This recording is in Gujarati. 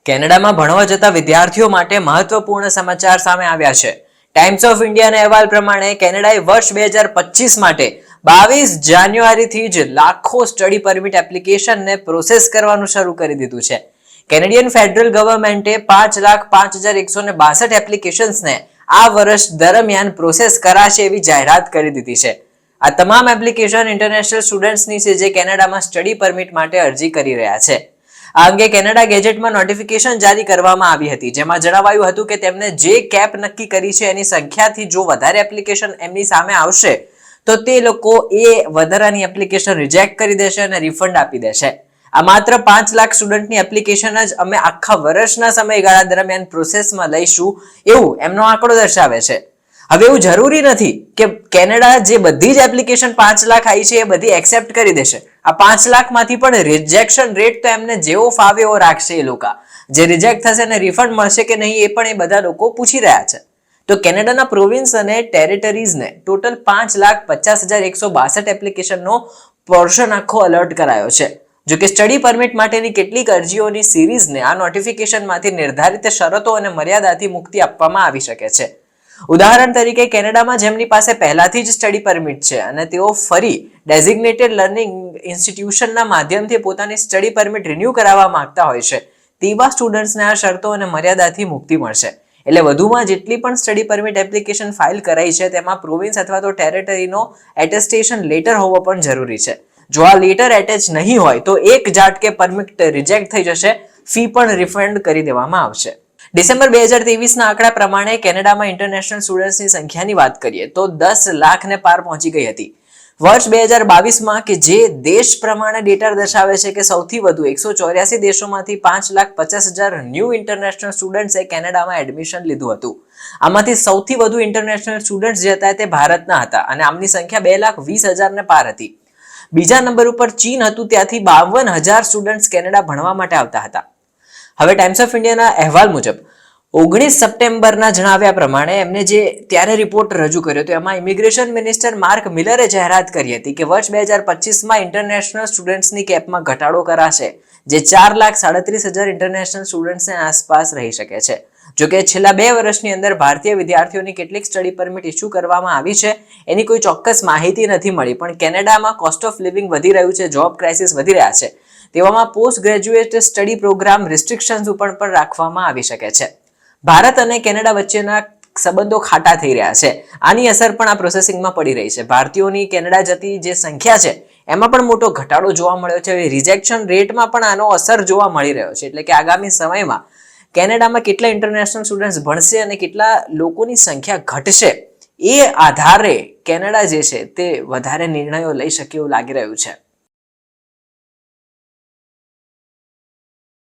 કેનેડામાં ભણવા જતા વિદ્યાર્થીઓ માટે મહત્વપૂર્ણ સમાચાર સામે આવ્યા છે. ટાઈમ્સ ઓફ ઇન્ડિયાના અહેવાલ પ્રમાણે કેનેડાએ વર્ષ 2025 માટે 22 જાન્યુઆરીથી જ લાખો સ્ટડી પરમિટ એપ્લિકેશનને પ્રોસેસ કરવાનું શરૂ કરી દીધું છે. કેનેડિયન ફેડરલ ગવર્મેન્ટે 5,05,162 એપ્લિકેશન્સને આ વર્ષ દરમિયાન પ્રોસેસ કરાશે એવી જાહેરાત કરી દીધી છે. આ તમામ એપ્લિકેશન ઇન્ટરનેશનલ સ્ટુડન્ટ્સની છે જે કેનેડામાં સ્ટડી પરમિટ માટે અરજી કરી રહ્યા છે. આ અંગે કેનેડા ગેજેટમાં નોટિફિકેશન જારી કરવામાં આવી હતી, જેમાં જણાવાયું હતું કે તેમને જે કેપ નક્કી કરી છે એની સંખ્યાથી જો વધારે એપ્લિકેશન એમની સામે આવશે તો તે લોકો એ વધારાની એપ્લિકેશન રિજેક્ટ કરી દેશે અને રિફંડ આપી દેશે. આ માત્ર 5 લાખ સ્ટુડન્ટની એપ્લિકેશન જ અમે આખા વર્ષના સમયગાળા દરમિયાન પ્રોસેસમાં લઈશું એવું એમનો આંકડો દર્શાવે છે. હવે એવું જરૂરી નથી કે કેનેડા જે બધી જ એપ્લિકેશન 5 લાખ આવી છે એ બધી એક્સેપ્ટ કરી દેશે. આ 5 લાખમાંથી પણ રિજેક્શન રેટ તો એમને જેવો ફાવે એવો રાખશે. એ લોકો જે રિજેક્ટ થશે અને રિફંડ મળશે કે નહીં એ પણ એ બધા લોકો પૂછી રહ્યા છે. તો કેનેડાના પ્રોવિન્સ અને ટેરિટરીઝને ટોટલ 5,50,162 એપ્લિકેશનનો પોર્શન આખો અલર્ટ કરાયો છે. જો કે સ્ટડી પરમિટ માટેની કેટલીક અરજીઓની સિરીઝને આ નોટિફિકેશનમાંથી નિર્ધારિત શરતો અને મર્યાદાથી મુક્તિ આપવામાં આવી શકે છે. ઉદાહરણ તરીકે કેનેડામાં જેમની પાસે પહેલાથી જ સ્ટડી પરમિટ છે અને તેઓ ફરી ડેઝિગ્નેટેડ લર્નિંગ ઇન્સ્ટિટ્યુશનના માધ્યમથી પોતાની સ્ટડી પરમિટ રિન્યૂ કરાવવા માંગતા હોય છે તેવા સ્ટુડન્ટ્સને આ શરતો અને મર્યાદાથી મુક્તિ મળશે. એટલે વધુમાં જેટલી પણ સ્ટડી પરમિટ એપ્લિકેશન ફાઇલ કરાઈ છે તેમાં પ્રોવિન્સ અથવા તો ટેરેટરીનો એટેસ્ટેશન લેટર હોવો પણ જરૂરી છે. જો આ લેટર એટેચ નહીં હોય તો એક ઝાટકે પરમિટ રિજેક્ટ થઈ જશે, ફી પણ રિફંડ કરી દેવામાં આવશે. ડિસેમ્બર 2023ના આંકડા પ્રમાણે કેનેડામાં ઇન્ટરનેશનલ સ્ટુડન્ટ્સની સંખ્યાની વાત કરીએ તો 10 લાખને પાર પહોંચી ગઈ હતી. વર્ષ 2022માં કે જે દેશ પ્રમાણે ડેટા દર્શાવે છે કે સૌથી વધુ 184 દેશોમાંથી 5,50,000 ન્યૂ ઇન્ટરનેશનલ સ્ટુડન્ટ્સે કેનેડામાં એડમિશન લીધું હતું. આમાંથી સૌથી વધુ ઇન્ટરનેશનલ સ્ટુડન્ટ્સ જે હતા તે ભારતના હતા અને આમની સંખ્યા 2,20,000ને પાર હતી. બીજા નંબર ઉપર ચીન હતું, ત્યાંથી 52,000 સ્ટુડન્ટ્સ કેનેડા ભણવા માટે આવતા હતા. હવે ટાઈમ્સ ઓફ ઇન્ડિયાના અહેવાલ મુજબ 19 સપ્ટેમ્બરના જણાવ્યા પ્રમાણે એમને જે ત્યારે રિપોર્ટ રજૂ કર્યો તો એમાં ઇમિગ્રેશન મિનિસ્ટર માર્ક મિલરે જાહેરાત કરી હતી કે વર્ષ 2025માં ઇન્ટરનેશનલ સ્ટુડન્ટ્સની કેપમાં ઘટાડો કરાશે, જે 4,37,000 ઇન્ટરનેશનલ સ્ટુડન્ટ્સની આસપાસ રહી શકે છે. જોકે છેલ્લા 2 વર્ષની અંદર ભારતીય વિદ્યાર્થીઓની કેટલીક સ્ટડી પરમિટ ઇસ્યુ કરવામાં આવી છે એની કોઈ ચોક્કસ માહિતી નથી મળી, પણ કેનેડામાં કોસ્ટ ઓફ લિવિંગ વધી રહ્યું છે, જોબ ક્રાઇસિસ વધી રહ્યા છે, તેવામાં post graduate study program restrictions ઉપર પણ રાખવામાં આવી શકે છે. ભારત અને કેનેડા વચ્ચેના સંબંધો ખાટા થઈ રહ્યા છે. આની અસર પણ આ પ્રોસેસિંગમાં પડી રહી છે. ભારતીયોની કેનેડા જતી જે સંખ્યા છે એમાં પણ મોટો ઘટાડો જોવા મળ્યો છે. રિજેક્શન રેટમાં પણ આનો અસર જોવા મળી રહ્યો છે. એટલે કે આગામી સમયમાં કેનેડામાં કેટલા ઇન્ટરનેશનલ સ્ટુડન્ટ્સ ભણશે અને કેટલા લોકોની સંખ્યા ઘટશે એ આધારે કેનેડા જે છે તે વધારે નિર્ણયો લઈ શકે એવું લાગી રહ્યું છે.